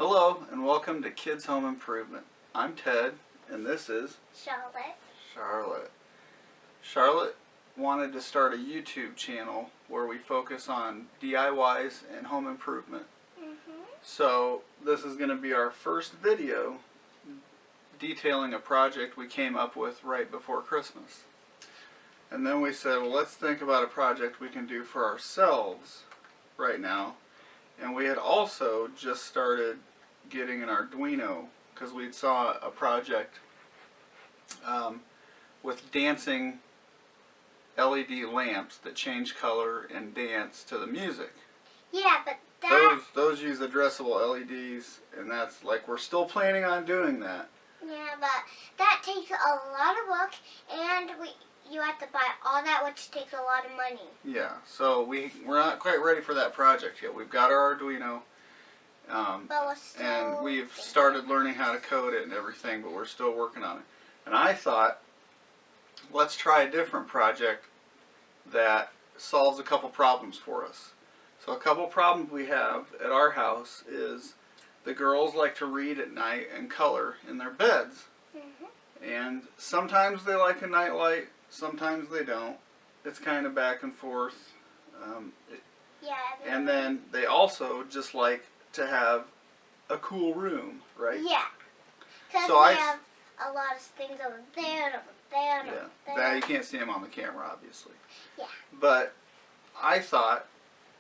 Hello and welcome to Kids Home Improvement. I'm Ted and this is Charlotte. Charlotte wanted to start a YouTube channel where we focus on DIYs and home improvement. So this is going to be our first video detailing a project we came up with right before Christmas. And then we said, well, let's think about a project we can do for ourselves right now. And we had also just started getting an Arduino because we saw a project with dancing LED lamps that change color and dance to the music. Yeah, but that... Those use addressable LEDs, and that's like, we're still planning on doing that. Yeah, but that takes a lot of work, and you have to buy all that, which takes a lot of money. Yeah, so we're not quite ready for that project yet. We've got our Arduino, but we're still and we've started learning how to code it and everything, but we're still working on it. And I thought, let's try a different project that solves a couple problems for us. So a couple problems we have at our house is the girls like to read at night and color in their beds. And sometimes they like a night light, sometimes they don't. It's kind of back and forth. And then they also just like to have a cool room, right? Yeah. Because we have a lot of things over there and over there and over there. That you can't see them on the camera, obviously. Yeah. But I thought,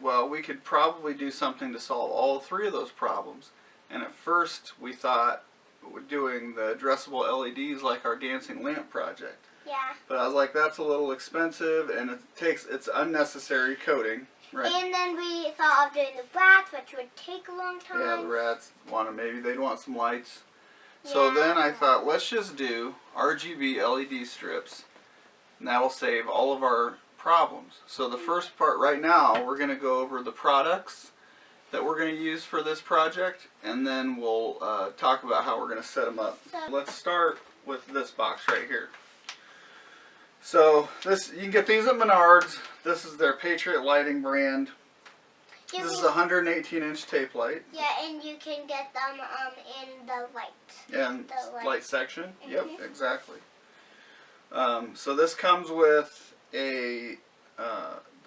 well, we could probably do something to solve all three of those problems. And at first we thought doing the addressable LEDs like our dancing lamp project. Yeah. But I was like, that's a little expensive and it's unnecessary coding. Right. And then we thought of doing the rats, which would take a long time. Yeah, the rats they'd want some lights. Yeah. So then I thought, let's just do RGB LED strips, and that'll save all of our problems. So the first part right now, we're going to go over the products that we're going to use for this project, and then we'll talk about how we're going to set them up. So let's start with this box right here. So you can get these at Menards. This is their Patriot Lighting brand. This is a 118-inch tape light. Yeah, and you can get them in the light. And light section. Yep, exactly. So this comes with the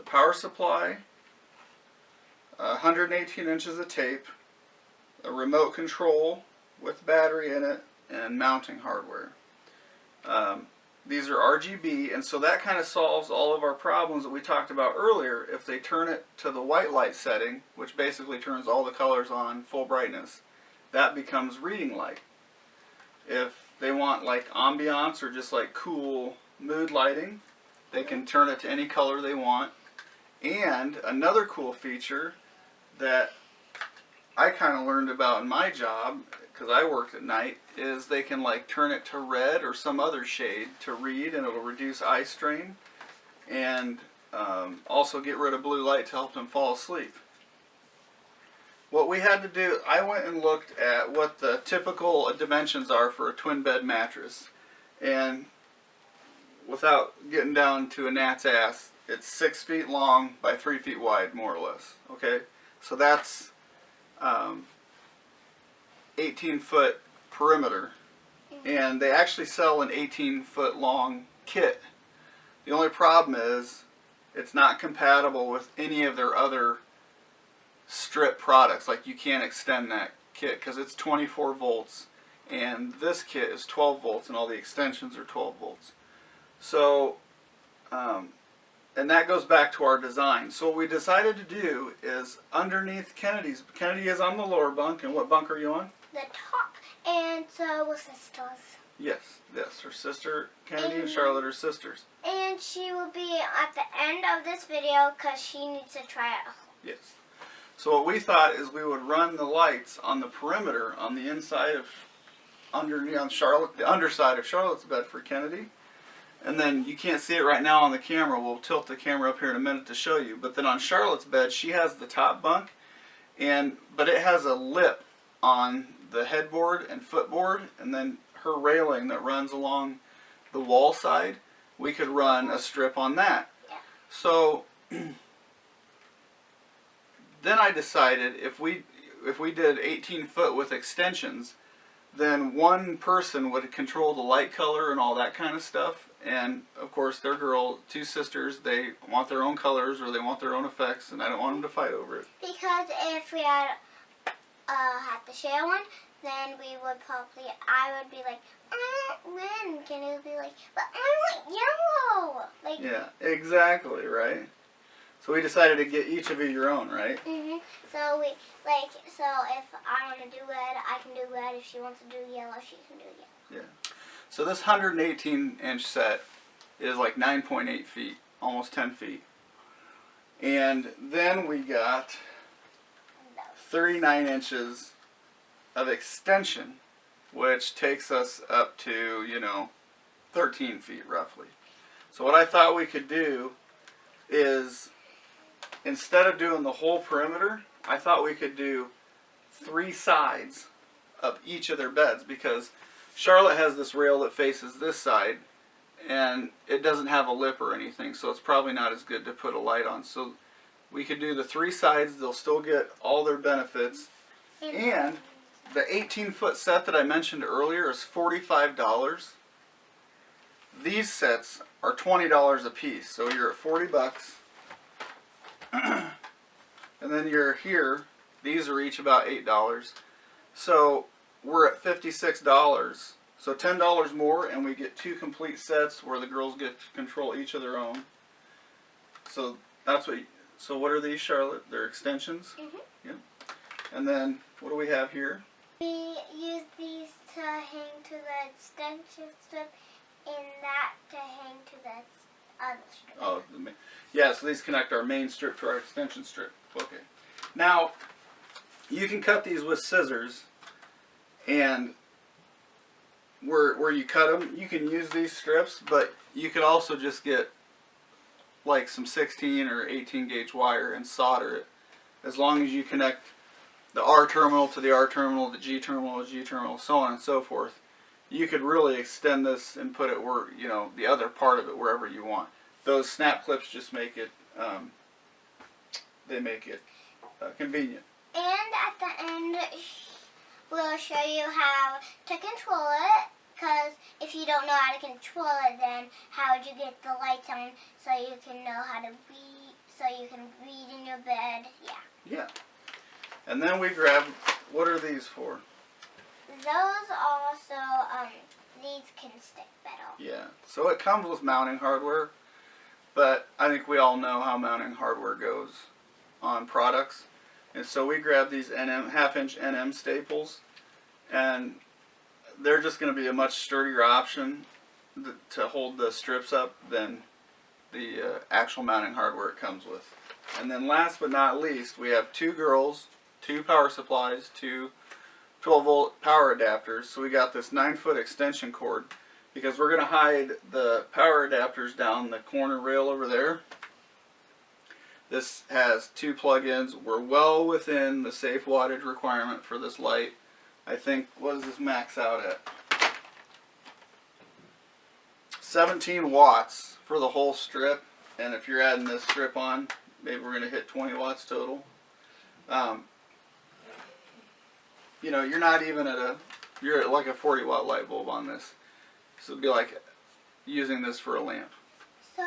power supply, 118 inches of tape, a remote control with battery in it, and mounting hardware. These are RGB, and so that kind of solves all of our problems that we talked about earlier. If they turn it to the white light setting, which basically turns all the colors on full brightness, that becomes reading light. If they want like ambiance or just like cool mood lighting, they can turn it to any color they want. And another cool feature that I kind of learned about in my job, because I worked at night, is they can like turn it to red or some other shade to read, and it'll reduce eye strain, and also get rid of blue light to help them fall asleep. What we had to do, I went and looked at what the typical dimensions are for a twin bed mattress, and without getting down to a gnat's ass, it's 6 feet long by 3 feet wide, more or less. Okay, so that's 18-foot perimeter, and they actually sell an 18-foot long kit. The only problem is it's not compatible with any of their other strip products. Like, you can't extend that kit because it's 24 volts, and this kit is 12 volts, and all the extensions are 12 volts. So, and that goes back to our design. So what we decided to do is underneath Kennedy is on the lower bunk, and what bunk are you on? The top. And so we're sisters. Yes, her sister, Kennedy and Charlotte are sisters. And she will be at the end of this video because she needs to try it at home. Yes. So what we thought is we would run the lights on the perimeter, on the inside of, the underside of Charlotte's bed for Kennedy. And then you can't see it right now on the camera. We'll tilt the camera up here in a minute to show you. But then on Charlotte's bed, she has the top bunk, but it has a lip on the headboard and footboard, and then her railing that runs along the wall side, we could run a strip on that. Yeah. So then I decided if we if we did 18 foot with extensions, then one person would control the light color and all that kind of stuff. And of course, their two sisters, they want their own colors or they want their own effects, and I don't want them to fight over it. Because if we had to share one, then I would be like, I want red. Can you be like, but I want yellow? Like, yeah, exactly, right? So we decided to get each of you your own, right? Mhm. So so if I want to do red, I can do red. If she wants to do yellow, she can do yellow. Yeah. So this 118-inch set is like 9.8 feet, almost 10 feet. And then we got 39 inches of extension, which takes us up to, 13 feet roughly. So what I thought we could do is, instead of doing the whole perimeter, I thought we could do 3 sides of each of their beds, because Charlotte has this rail that faces this side and it doesn't have a lip or anything, so it's probably not as good to put a light on. So we could do the 3 sides, they'll still get all their benefits. And the 18-foot set that I mentioned earlier is $45. These sets are $20 a piece, so you're at $40. And then you're here, these are each about $8. So we're at $56. So $10 more, and we get 2 complete sets where the girls get to control each of their own. So that's what. So what are these, Charlotte? They're extensions. Mhm. Yeah. And then what do we have here? We use these to hang to the extension strip, and that to hang to the other strip. Oh, yeah. So these connect our main strip to our extension strip. Okay. Now you can cut these with scissors, and where you cut them, you can use these strips, but you could also just get like some 16 or 18 gauge wire and solder it. As long as you connect the R terminal to the R terminal, the G terminal to the G terminal, so on and so forth, you could really extend this and put it where, the other part of it wherever you want. Those snap clips just make it, convenient. And at the end, we'll show you how to control it. Because if you don't know how to control it, then how would you get the lights on so you can know how to read, so you can read in your bed? Yeah. Yeah. And then we grab, what are these for? Those also, these can stick better. Yeah. So it comes with mounting hardware, but I think we all know how mounting hardware goes on products. And so we grab these half-inch NM staples, and they're just going to be a much sturdier option to hold the strips up than the actual mounting hardware it comes with. And then last but not least, we have 2 girls, 2 power supplies, 2 12-volt power adapters. So we got this 9-foot extension cord, because we're going to hide the power adapters down the corner rail over there. This has 2 plug-ins. We're well within the safe wattage requirement for this light. I think, what does this max out at? 17 watts for the whole strip, and if you're adding this strip on, maybe we're going to hit 20 watts total. You're not even you're at like a 40 watt light bulb on this. So it'd be like using this for a lamp. So,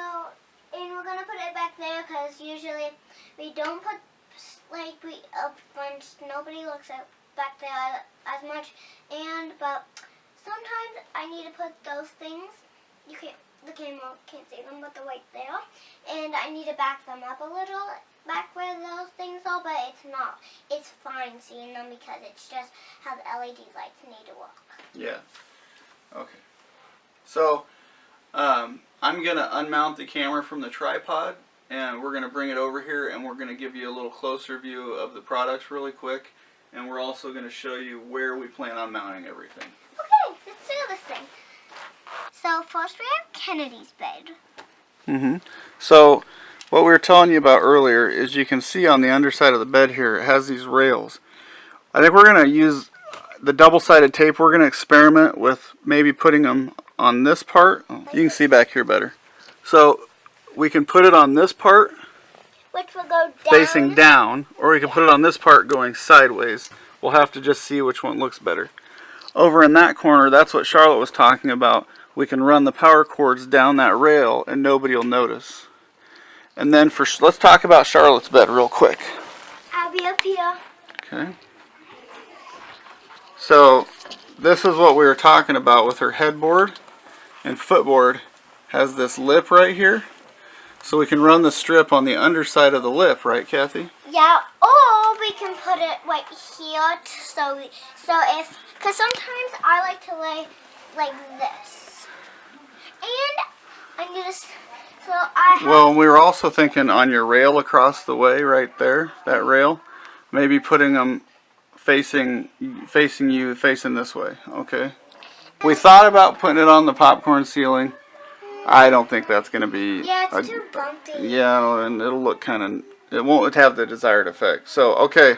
and we're going to put it back there because usually we don't put, like, up front, nobody looks at back there as much, but sometimes I need to put those things, the camera can't see them, but they're right there, and I need to back them up a little, back where those things are, but it's fine seeing them because it's just how the LED lights need to work. Yeah. Okay. So, I'm going to unmount the camera from the tripod, and we're going to bring it over here, and we're going to give you a little closer view of the products really quick. And we're also going to show you where we plan on mounting everything. Okay, let's do this thing. So first we have Kennedy's bed. So what we were telling you about earlier is you can see on the underside of the bed here, it has these rails. I think we're going to use the double-sided tape. We're going to experiment with maybe putting them on this part. Oh, you can see back here better. So we can put it on this part, which will go down. facing down, or we can put it on this part going sideways. We'll have to just see which one looks better. Over in that corner, that's what Charlotte was talking about. We can run the power cords down that rail and nobody will notice. And then let's talk about Charlotte's bed real quick. I'll be up here. Okay. So this is what we were talking about with her headboard and footboard. Has this lip right here. So we can run the strip on the underside of the lip, right, Kathy? Yeah, or we can put it right here, because sometimes I like to lay like this. And I'm just, so I have... Well, we were also thinking on your rail across the way, right there, that rail, maybe putting them facing you, facing this way, okay? We thought about putting it on the popcorn ceiling. I don't think that's going to be... Yeah, it's too bumpy. Yeah, and it'll look kind of... It won't have the desired effect. So, okay,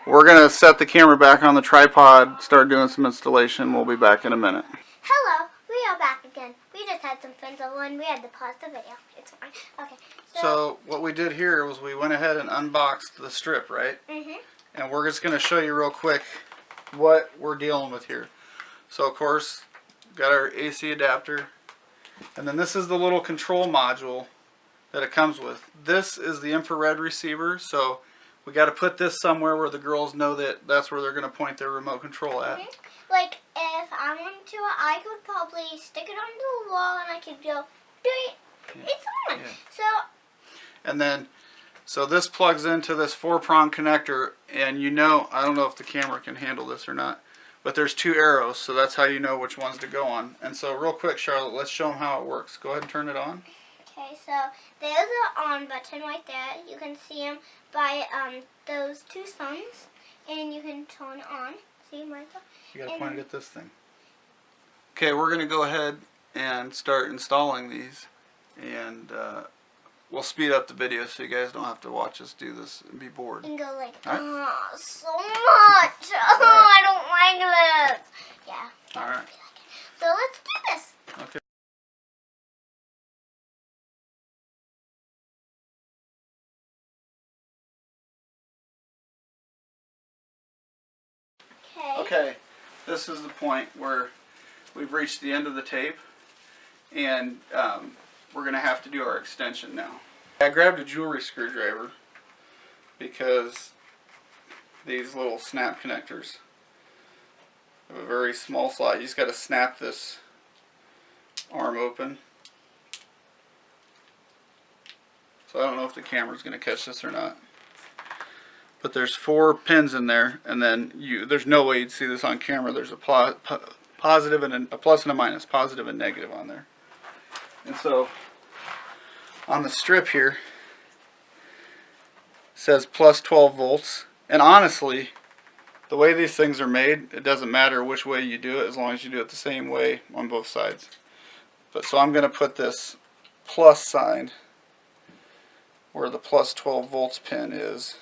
we're going to set the camera back on the tripod, start doing some installation. We'll be back in a minute. Hello, we are back again. We just had some fun over and we had to pause the video. It's fine. Okay. So what we did here was we went ahead and unboxed the strip, right? Mm-hmm. And we're just going to show you real quick what we're dealing with here. So, of course, got our AC adapter. And then this is the little control module that it comes with. This is the infrared receiver, so we got to put this somewhere where the girls know that that's where they're going to point their remote control at. Mm-hmm. Like, if I wanted to, I could probably stick it onto the wall and I could go, it's on. Yeah. So, and then, so this plugs into this 4-prong connector, and you know, I don't know if the camera can handle this or not, but there's 2 arrows, so that's how you know which ones to go on. And so real quick, Charlotte, let's show them how it works. Go ahead and turn it on. okay, so there's an on button right there. You can see them by those 2 suns, and you can turn it on. See, Michael? You gotta point it at this thing. Okay, we're gonna go ahead and start installing these, and we'll speed up the video so you guys don't have to watch us do this and be bored. And go like, All right. oh, so much. Oh, I don't like this. Yeah. All right. So let's do this. Okay. Okay, this is the point where we've reached the end of the tape, and we're going to have to do our extension now. I grabbed a jewelry screwdriver because these little snap connectors have a very small slot. You just got to snap this arm open. So I don't know if the camera's going to catch this or not. But there's 4 pins in there, and then there's no way you'd see this on camera. There's a positive and a plus and a minus, positive and negative on there. And so on the strip here it says plus 12 volts. And honestly, the way these things are made, it doesn't matter which way you do it as long as you do it the same way on both sides. But so I'm going to put this plus sign where the plus 12 volts pin is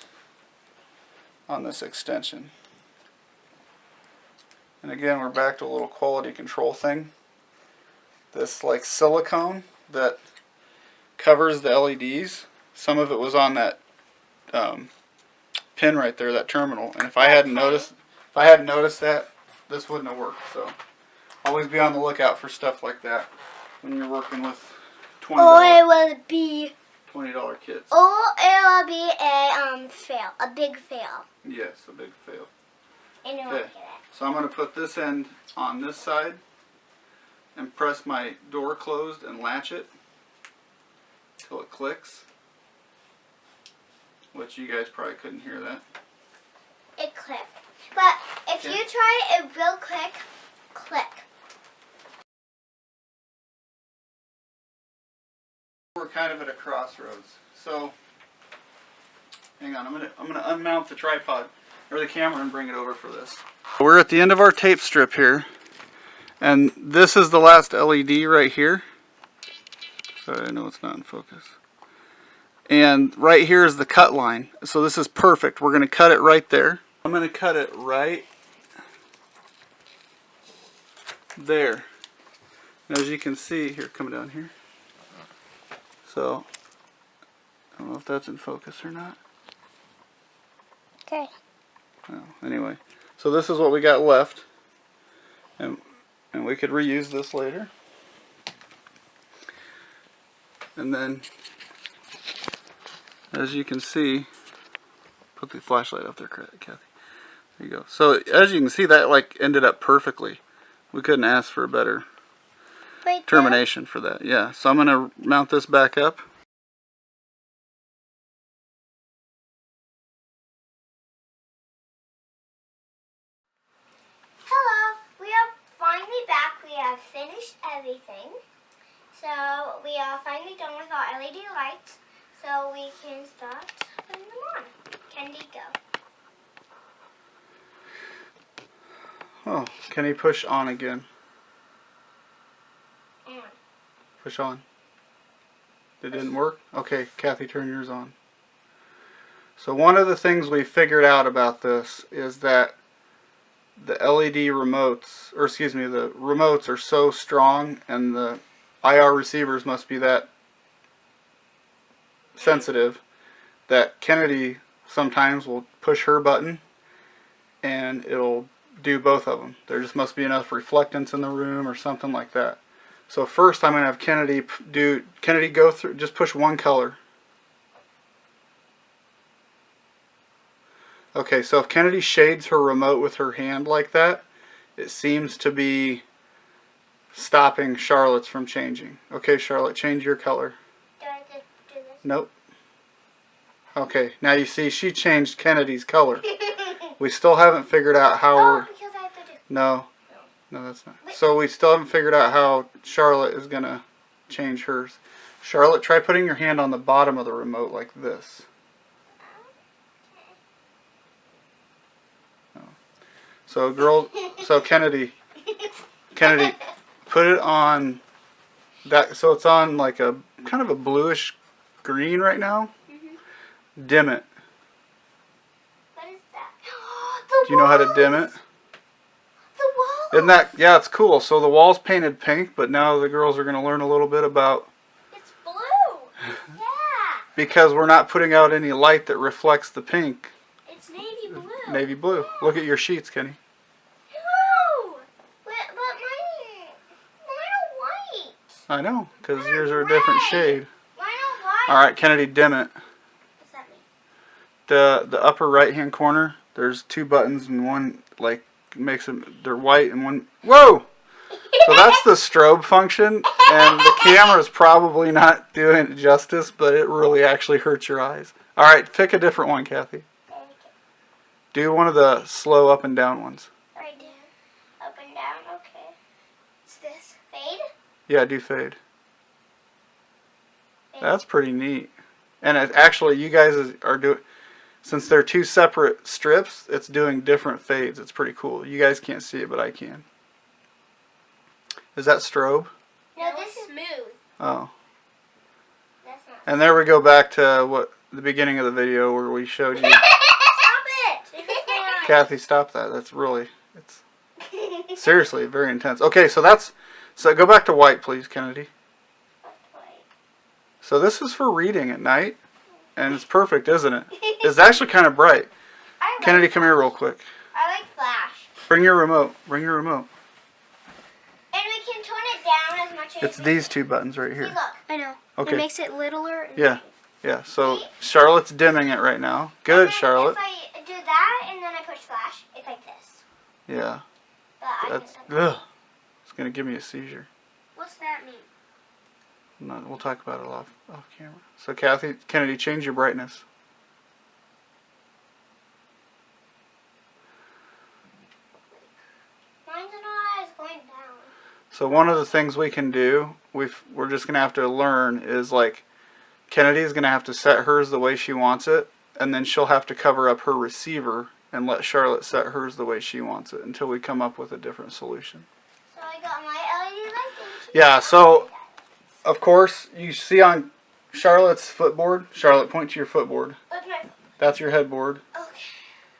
on this extension. And again, we're back to a little quality control thing. This like silicone that covers the LEDs, some of it was on that pin right there, that terminal. And if I hadn't noticed that, this wouldn't have worked. So always be on the lookout for stuff like that when you're working with $20 Or it will be $20 kits. Or it will be a fail, a big fail. Yes, a big fail. And you won't get it. So I'm going to put this end on this side and press my door closed and latch it till it clicks. Which you guys probably couldn't hear that. It clicked. But if Okay. you try it, it will click. We're kind of at a crossroads. So hang on, I'm gonna unmount the tripod or the camera and bring it over for this. We're at the end of our tape strip here, and this is the last LED right here. Sorry, I know it's not in focus. And right here is the cut line. So this is perfect. We're gonna cut it right there. I'm gonna cut it right there. And as you can see here, coming down here. So I don't know if that's in focus or not. Okay. Well, anyway, so this is what we got left, and we could reuse this later. And then, as you can see, put the flashlight up there, Kathy. There you go. So as you can see, that like ended up perfectly. We couldn't ask for a better termination for that. Yeah. So I'm gonna mount this back up. Hello, we are finally back. We have finished everything. So we are finally done with our LED lights. So we can start putting them on. Candy, go. Oh, can he push on again? On. Push on. It didn't work? Okay, Kathy, turn yours on. So one of the things we figured out about this is that the LED remotes, or excuse me, the remotes are so strong and the IR receivers must be that sensitive that Kennedy sometimes will push her button and it'll do both of them. There just must be enough reflectance in the room or something like that. So first I'm going to have Kennedy go through, just push one color. Okay, so if Kennedy shades her remote with her hand like that, it seems to be stopping Charlotte's from changing. Okay, Charlotte, change your color. Do I have to do this? Nope. Okay, now you see she changed Kennedy's color. We still haven't figured out how we're... because I have to do... No, that's not. So we still haven't figured out how Charlotte is going to change hers. Charlotte, try putting your hand on the bottom of the remote like this. So Kennedy, put it on that, so it's on like a kind of a bluish green right now. Mm-hmm. Dim it. What is that? Do you know how to dim it? The wall. Isn't that, yeah, it's cool. So the wall's painted pink, but now the girls are going to learn a little bit about... It's blue. Yeah. Because we're not putting out any light that reflects the pink. It's navy blue. Navy blue. Look at your sheets, Kenny. No. But mine are white. I know, because Mine are yours are a different gray. shade. Mine are white. Alright, Kennedy, dim it. What's that mean? The upper right hand corner, there's two buttons and one like makes them, they're white and one, whoa! So that's the strobe function, and the camera's probably not doing it justice, but it really actually hurts your eyes. Alright, pick a different one, Kathy. Okay. Do one of the slow up and down ones. Right there. Up and down. Okay. What's this? Fade? Yeah, do fade. Fade. That's pretty neat. And it, actually, you guys are doing, since they're two separate strips, it's doing different fades. It's pretty cool. You guys can't see it, but I can. Is that strobe? No, this is smooth. Oh. That's not. And there we go back to what the beginning of the video where we showed you. Stop it! It hurts my eyes. Kathy, stop that. That's really, it's seriously very intense. Okay, so go back to white, please, Kennedy. So this is for reading at night, and it's perfect, isn't it? It's actually kind of bright. Kennedy, come here real quick. I like flash. Bring your remote. Bring your remote. And we can turn it down as much as... It's these two buttons right See, here. look. I know. Okay. It makes it littler. And Yeah. Yeah, so Charlotte's dimming it right now. Good, and then Charlotte. If I do that and then I push flash, it's like this. Yeah. But I That's, can... ugh. It's going to give me a seizure. What's that mean? No, we'll talk about it off camera. So Kathy, Kennedy, change your brightness. Mine's not as going down. So one of the things we can do, we're just going to have to learn is like, Kennedy's going to have to set hers the way she wants it, and then she'll have to cover up her receiver and let Charlotte set hers the way she wants it until we come up with a different solution. So I got my LED lights. Yeah, so of course you see on Charlotte's footboard, Charlotte, point to your footboard. What's my... That's your headboard. Okay.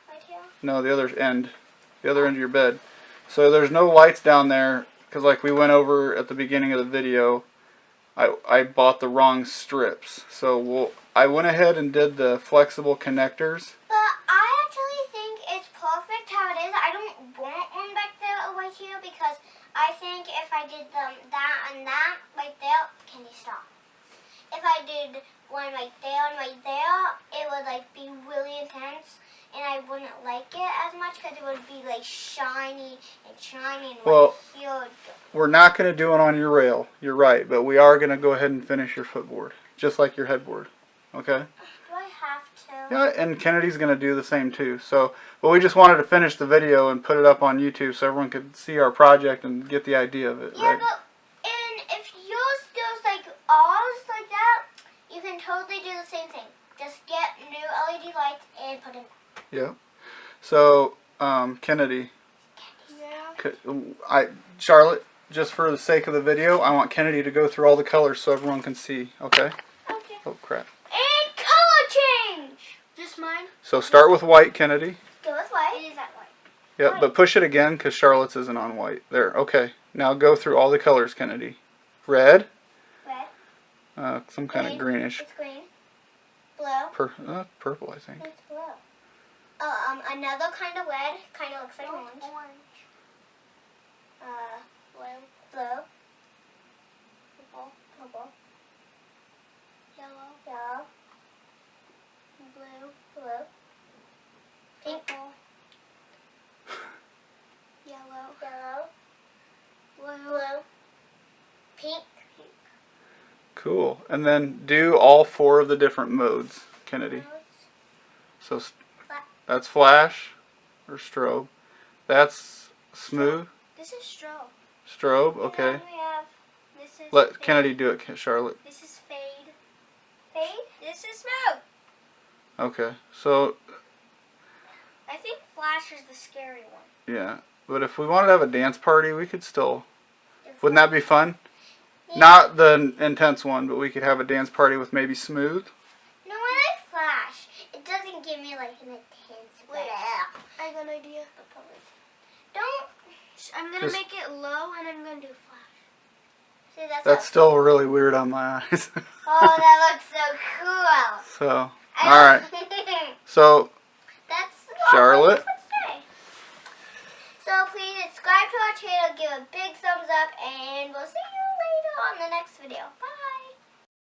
Right here? No, the other end of your bed. So there's no lights down there because like we went over at the beginning of the video, I bought the wrong strips. So I went ahead and did the flexible connectors. But I actually think it's perfect how it is. I don't want one back there right here because I think if I did that and that right there, can you stop? If I did one right there and right there, it would like be really intense, and I wouldn't like it as much because it would be like shiny and Well, huge. We're not going to do it on your rail. You're right, but we are going to go ahead and finish your footboard, just like your headboard. Okay? Do I have to? Yeah, and Kennedy's going to do the same too. So, but we just wanted to finish the video and put it up on YouTube so everyone could see our project and get the idea of it. Yeah, right? but if yours goes like ours like that, you can totally do the same thing. Just get new LED lights and put them. Yeah. So, Kennedy, Yeah. Charlotte, just for the sake of the video, I want Kennedy to go through all the colors so everyone can see. Okay? Okay. Oh crap. And color change. Just mine. So start with white, Kennedy. Go with white. It is that white. Yep, White. but push it again because Charlotte's isn't on white. There. Okay. Now go through all the colors, Kennedy. Red. Red. Some kind of greenish. It's green. Blue. Purple, I think. It's blue. Another kind of red. Kind of looks like orange. Blue. Purple. Yellow. Blue. Pink. Yellow. Blue. Pink. Cool. And then do all 4 of the different modes, Kennedy. So that's flash or strobe. That's smooth. This is strobe. Strobe, okay. And then we have, this is Let fade. Kennedy do it, Charlotte. This is fade. Fade? This is smooth. Okay. So, I think flash is the scary one. yeah. But if we wanted to have a dance party, we could still. Wouldn't that be fun? Yeah. Not the intense one, but we could have a dance party with maybe smooth. No, I like flash. It doesn't give me like an intense. Wait, I got an idea. Don't. I'm gonna make it low, and I'm gonna do flash. See, that's still really weird on my eyes. Oh, that looks so cool. So, all right. So, that's Charlotte. So please subscribe to our channel, give a big thumbs up, and we'll see you later on the next video. Bye.